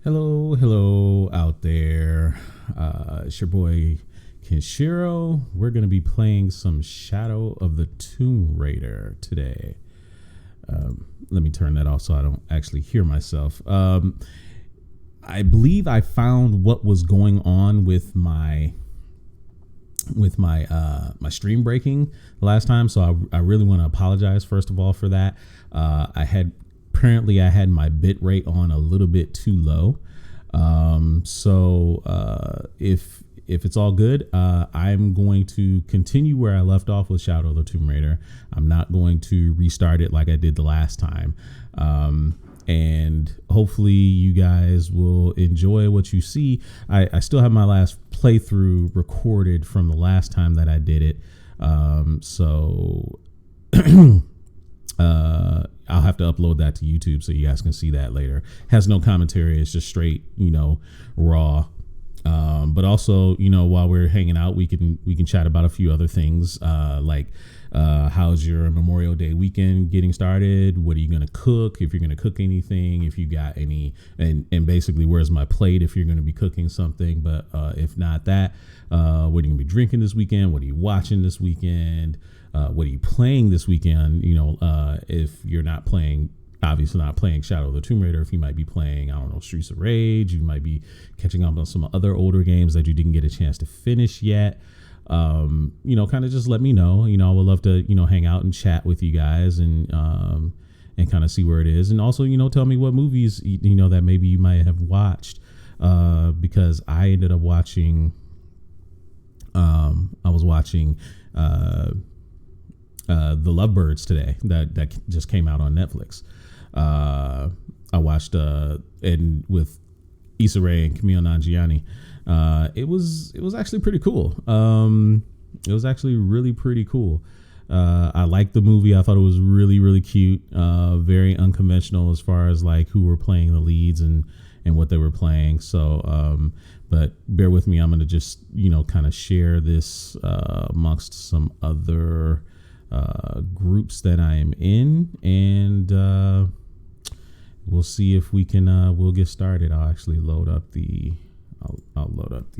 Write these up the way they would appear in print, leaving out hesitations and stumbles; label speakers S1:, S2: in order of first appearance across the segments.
S1: Hello out there. It's your boy Kenshiro. We're going to be playing some Shadow of the Tomb Raider today. Let me turn that off so I don't actually hear myself. I believe I found what was going on with my my stream breaking last time, so I really want to apologize first of all for that. I had my bit rate on a little bit too low. If it's all good, I'm going to continue where I left off with Shadow of the Tomb Raider. I'm not going to restart it like I did the last time. And hopefully you guys will enjoy what you see. I still have my last playthrough recorded from the last time that I did it. I'll have to upload that to YouTube so you guys can see that later. Has no commentary. It's just straight, raw. But also, while we're hanging out, we can chat about a few other things, like how's your Memorial Day weekend getting started? What are you going to cook? If you're going to cook anything, if you got any, and basically where's my plate if you're going to be cooking something. But if not that, what are you going to be drinking this weekend? What are you watching this weekend? What are you playing this weekend? If you're not playing, obviously not playing Shadow of the Tomb Raider, if you might be playing, I don't know, Streets of Rage, you might be catching up on some other older games that you didn't get a chance to finish yet. Kind of just let me know. I would love to, hang out and chat with you guys and kind of see where it is. And also, tell me what movies, that maybe you might have watched, because I ended up watching, I was watching, The Lovebirds today that just came out on Netflix. I watched and with Issa Rae and Camille Nanjiani. It was actually pretty cool. It was actually really pretty cool. I liked the movie. I thought it was really, really cute. Very unconventional as far as like who were playing the leads and what they were playing. So, but bear with me. I'm going to just, kind of share this amongst some other groups that I am in, and we'll see if we can we'll get started. I'll actually load up the I'll load up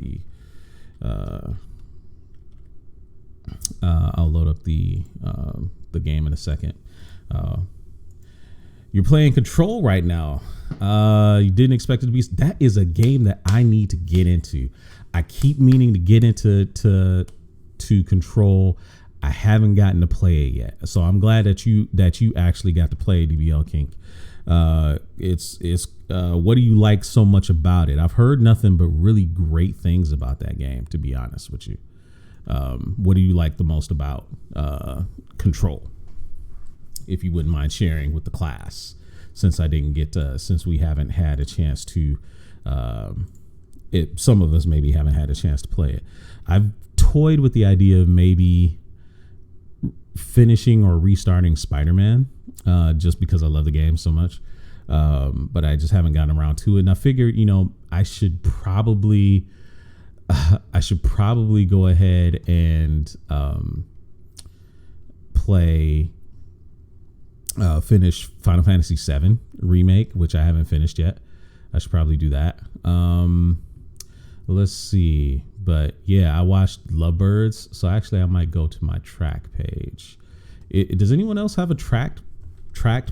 S1: the game in a second. You're playing Control right now. You didn't expect it to be. That is a game that I need to get into. I keep meaning to get into to Control. I haven't gotten to play it yet, so I'm glad that you actually got to play DBL King. It's what do you like so much about it? I've heard nothing but really great things about that game, to be honest with you. What do you like the most about Control? If you wouldn't mind sharing with the class, since we haven't had a chance to, some of us maybe haven't had a chance to play it. I've toyed with the idea of maybe finishing or restarting Spider-Man, just because I love the game so much. But I just haven't gotten around to it. And I figured, I should probably go ahead and finish Final Fantasy VII Remake, which I haven't finished yet. I should probably do that. Let's see. But yeah, I watched Lovebirds, so actually I might go to my track page. Does anyone else have a tracked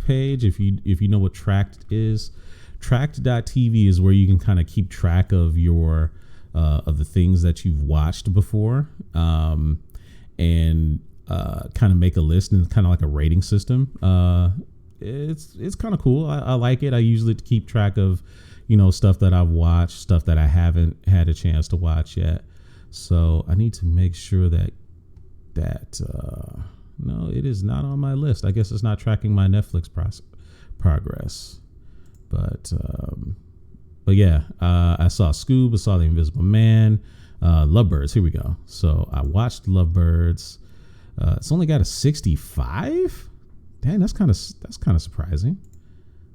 S1: page? If you know what Tracked is, Tracked.tv is where you can kind of keep track of your of the things that you've watched before, and kind of make a list and kind of like a rating system. It's kind of cool. I like it. I usually keep track of stuff that I've watched, stuff that I haven't had a chance to watch yet. So I need to make sure that no, it is not on my list. I guess it's not tracking my Netflix progress. But yeah, I saw Scoob, I saw The Invisible Man, Lovebirds. Here we go. So I watched Lovebirds. It's only got a 65. Dang, that's kind of surprising.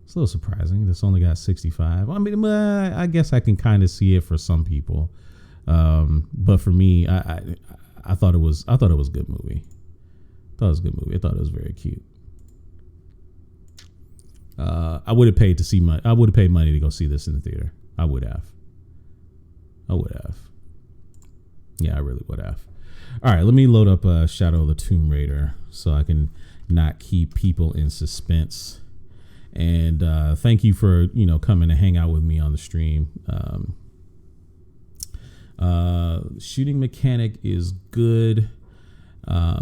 S1: It's a little surprising. It's only got 65. I mean, I guess I can kind of see it for some people, but for me, I thought it was a good movie. I thought it was a good movie. I thought it was very cute. I would have paid to see I would have paid money to go see this in the theater. I would have. Yeah, I really would have. All right, let me load up Shadow of the Tomb Raider so I can not keep people in suspense. And thank you for coming to hang out with me on the stream. Shooting mechanic is good.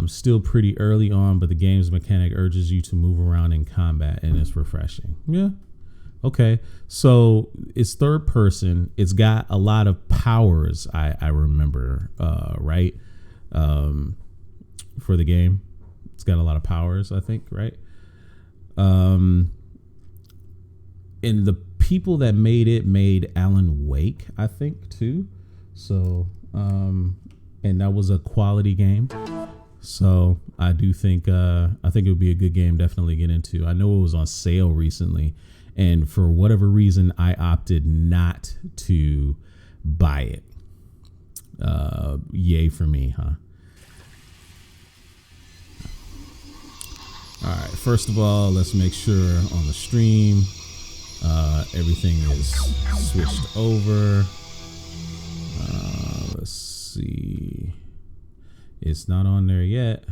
S1: Still pretty early on, but the game's mechanic urges you to move around in combat, and it's refreshing. Yeah. Okay. So it's third person. It's got a lot of powers. I remember, right. For the game, it's got a lot of powers, I think. Right. And the people that made Alan Wake, I think too. So, and that was a quality game. So I do think, I think it would be a good game. Definitely get into. I know it was on sale recently, and for whatever reason, I opted not to buy it. Yay for me, huh? All right. First of all, let's make sure on the stream, everything is switched over. Let's see. It's not on there yet.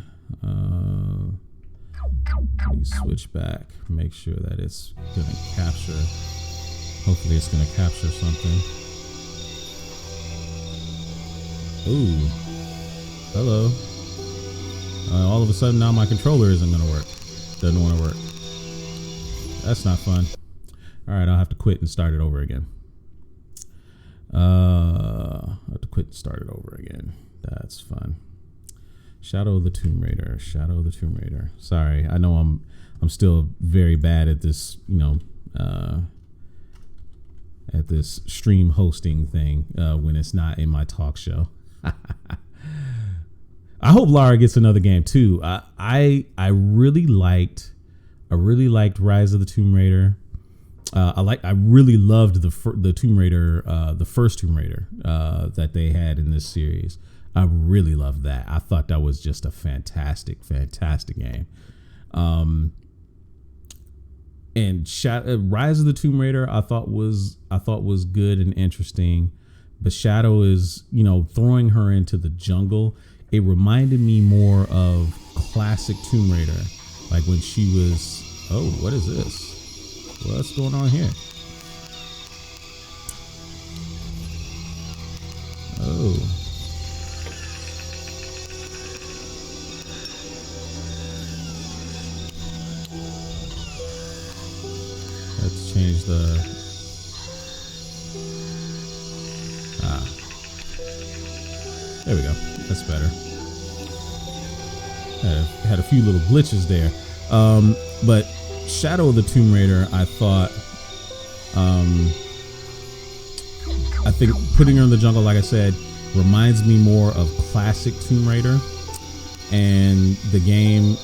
S1: We switch back, make sure that it's going to capture. Hopefully it's going to capture something. Ooh. Hello. All of a sudden now my controller isn't going to work. Doesn't want to work. That's not fun. All right, I'll have to quit and start it over again. I'll have to quit and start it over again. That's fun. Shadow of the Tomb Raider. Shadow of the Tomb Raider. Sorry, I know I'm still very bad at this, at this stream hosting thing when it's not in my talk show. I hope Lara gets another game too. I really liked Rise of the Tomb Raider. I really loved the Tomb Raider, the first Tomb Raider that they had in this series. I really loved that. I thought that was just a fantastic game. And Rise of the Tomb Raider, I thought was good and interesting. But Shadow is, throwing her into the jungle. It reminded me more of classic Tomb Raider, like when she was. Oh, what is this? What's going on here? Oh. Let's change the. There we go. That's better. Had a few little glitches there. But Shadow of the Tomb Raider, I thought, I think putting her in the jungle, like I said, reminds me more of classic Tomb Raider. And the game,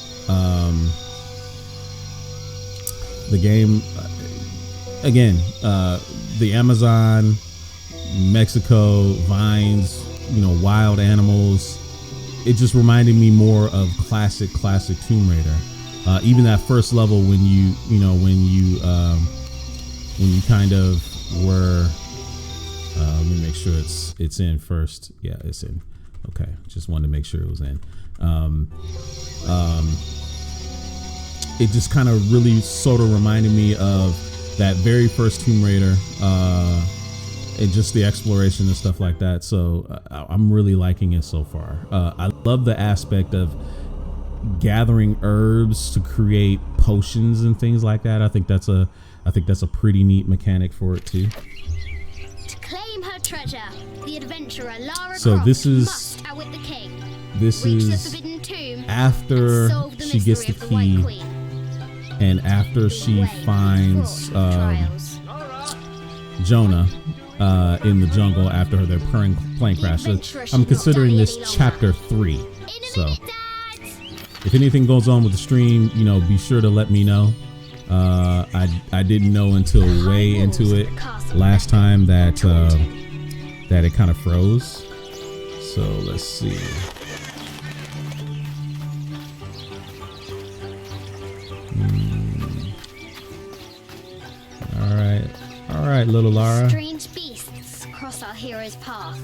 S1: again, the Amazon, Mexico, vines, wild animals. It just reminded me more of classic Tomb Raider. Even that first level when you kind of were. Let me make sure it's in first. Yeah, it's in. Okay, just wanted to make sure it was in. It just kind of really sort of reminded me of that very first Tomb Raider. And just the exploration and stuff like that. So I'm really liking it so far. I love the aspect of gathering herbs to create potions and things like that. I think that's a pretty neat mechanic for it too.
S2: To claim her treasure, the adventurer Lara
S1: Croft
S2: must outwit the king.
S1: This is after she gets the key, and after she finds Jonah in the jungle after their plane crash. So I'm considering this chapter 3. So if anything goes on with the stream, be sure to let me know. I didn't know until way into it last time that it kind of froze. So let's see. right, little Lara.
S2: Strange beasts cross our hero's path.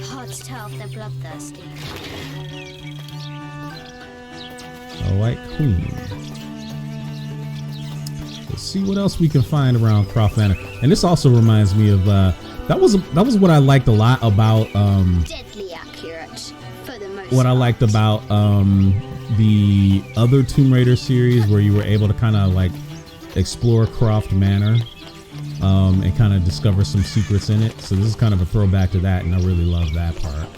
S2: Hard to tell if they're bloodthirsty.
S1: A White Queen. Let's see what else we can find around Croft Manor. And this also reminds me of that was what I liked a lot about
S2: Deadly accurate for the most
S1: what I
S2: part.
S1: liked about the other Tomb Raider series, where you were able to kind of like explore Croft Manor and kind of discover some secrets in it. So this is kind of a throwback to that, and I really love that part.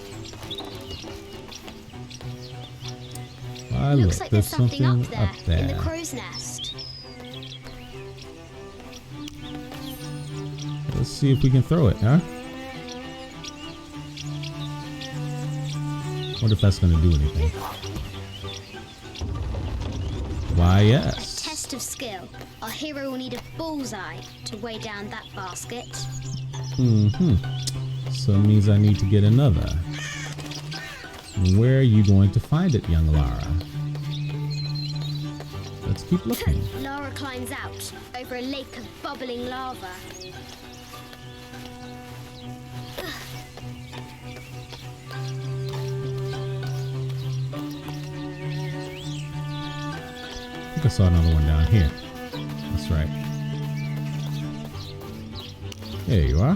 S2: Looks
S1: Look,
S2: like
S1: there's
S2: there's something up there, in the
S1: there.
S2: crow's nest.
S1: Let's see if we can throw it, huh? Wonder if that's gonna do anything. Why, yes.
S2: Test of skill. Our hero will need a bullseye to weigh down that basket.
S1: So it means I need to get another. Where are you going to find it, young Lara? Let's keep looking.
S2: Lara climbs out over a lake of bubbling lava.
S1: I think I saw another one down here. That's right. There you are.